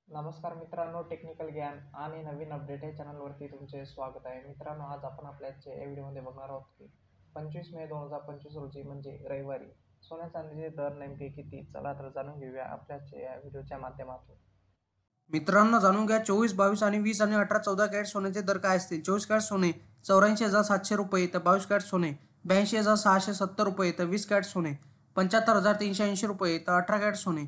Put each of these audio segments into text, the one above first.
नमस्कार मित्रांनो, टेक्निकल ज्ञान आणि नवीन अपडेट या चॅनलवरती तुमचे स्वागत आहे. मित्रांनो, आज आपण आपल्या या व्हिडिओमध्ये बघणार आहोत की 25 मे 2025 रोजी म्हणजे रविवारी सोन्या चांदीचे दर नेमके किती. चला तर जाणून घेऊया आपल्या या व्हिडिओच्या माध्यमातून. मित्रांनो, जाणून घ्या 24, 22 आणि 20 आणि 18, 14 कॅरेट सोन्याचे दर काय असतील. 24 कॅरेट सोने 84,700 रुपये तर 22 कॅरेट सोने 82,670 रुपये तर 20 कॅरेट सोने 75,380 रुपये तर 18 कॅरेट सोने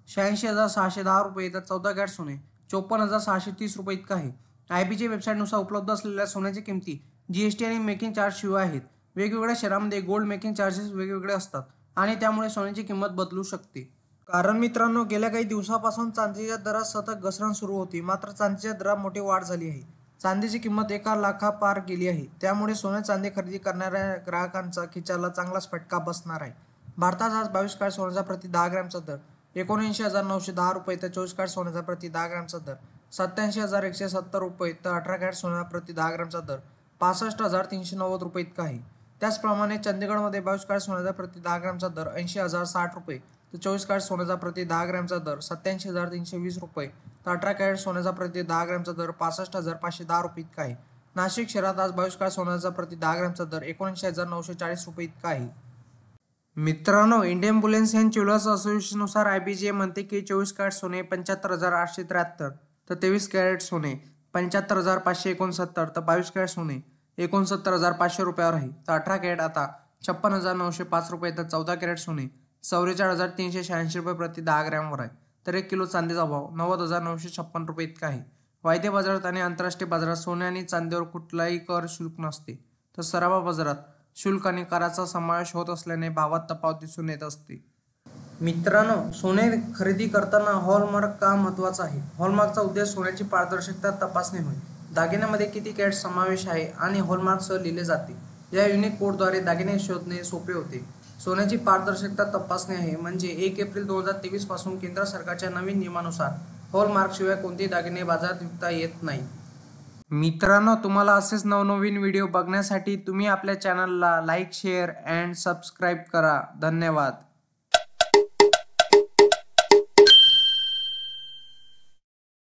86,610 रुपये तर 14 कॅरेट सोने 54,630 रुपये इतका आहे. IBC वेबसाईटनुसार उपलब्ध असलेल्या सोन्याच्या किमती GST आणि मेकिंग चार्ज शिवाय आहेत. वेगवेगळ्या शहरांमध्ये गोल्ड मेकिंग चार्जेस वेगवेगळे असतात आणि त्यामुळे सोन्याची किंमत बदलू शकते. कारण मित्रांनो, गेल्या काही दिवसापासून चांदीच्या दरात सतत घसरण सुरू होती. मात्र चांदीच्या दरात मोठी वाढ झाली आहे. चांदीची किंमत 1 लाखापार गेली आहे. त्यामुळे सोने चांदी खरेदी करणाऱ्या ग्राहकांचा खिशाला चांगलाच फटका बसणार आहे. भारतात आज 22 कॅरेट सोन्याचा प्रति 10 ग्रॅमचा दर 79,910 रुपये तर 24 कॅरेट सोन्याचा प्रति 10 ग्रॅमचा दर 87,170 रुपये तर 18 कॅरेट सोन्याचा प्रति 10 ग्रॅमचा दर 65,390 रुपये इतका आहे. त्याचप्रमाणे चंदीगडमध्ये 22 कॅरेट सोन्याचा प्रति 10 ग्रॅमचा दर 80,060 रुपये तर 24 कॅरेट सोन्याचा प्रति 10 ग्रॅमचा दर 87,320 रुपये तर 18 कॅरेट सोन्याचा प्रति 10 ग्रॅमचा दर 65,510 रुपये इतका आहे. नाशिक शहरात आज 22 कॅरेट सोन्याचा प्रति 10 ग्रॅमचा दर 79,940 रुपये इतका आहे. मित्रांनो, इंडियन बुलियन अँड ज्वेलर्स असोसिएशननुसार IBC म्हणते की 24 कॅरेट सोने 75,873 तर 23 कॅरेट सोने 75,569 तर 22 कॅरेट सोने 69,500 रुपयावर आहे. तर 18 कॅरेट आता 56,905 रुपये तर 14 कॅरेट सोने 44,386 रुपये प्रति 10 ग्रॅमवर आहे. तर 1 किलो चांदीचा भाव 90,956 रुपये इतका आहे. वायदे बाजारात आणि आंतरराष्ट्रीय बाजारात सोने आणि चांदीवर कुठलाही कर शुल्क नसते. तर सराफा बाजारात शुल्क आणि कराचा समावेश होत असल्याने भावात तफावत दिसून येत असते. मित्रांनो, सोने खरेदी करताना हॉलमार्क का महत्त्वाचा आहे. हॉलमार्कचा उद्देश सोन्याची पारदर्शकता तपासणे होय. दागिन्यामध्ये किती कॅरेट समावेश आहे आणि हॉलमार्कसह लिहिले जाते. या युनिक कोडद्वारे दागिने शोधणे सोपे होते. सोन्याची पारदर्शकता तपासणे आहे म्हणजे 1 एप्रिल 2023 पासून केंद्र सरकारच्या नवीन नियमानुसार हॉलमार्कशिवाय कोणतेही दागिने बाजारात विकता येत नाही. मित्रांनो, तुम्हाला असेच नवनवीन व्हिडिओ बघण्यासाठी तुम्ही आपल्या चॅनलला लाईक, शेअर अँड सबस्क्राईब करा. धन्यवाद.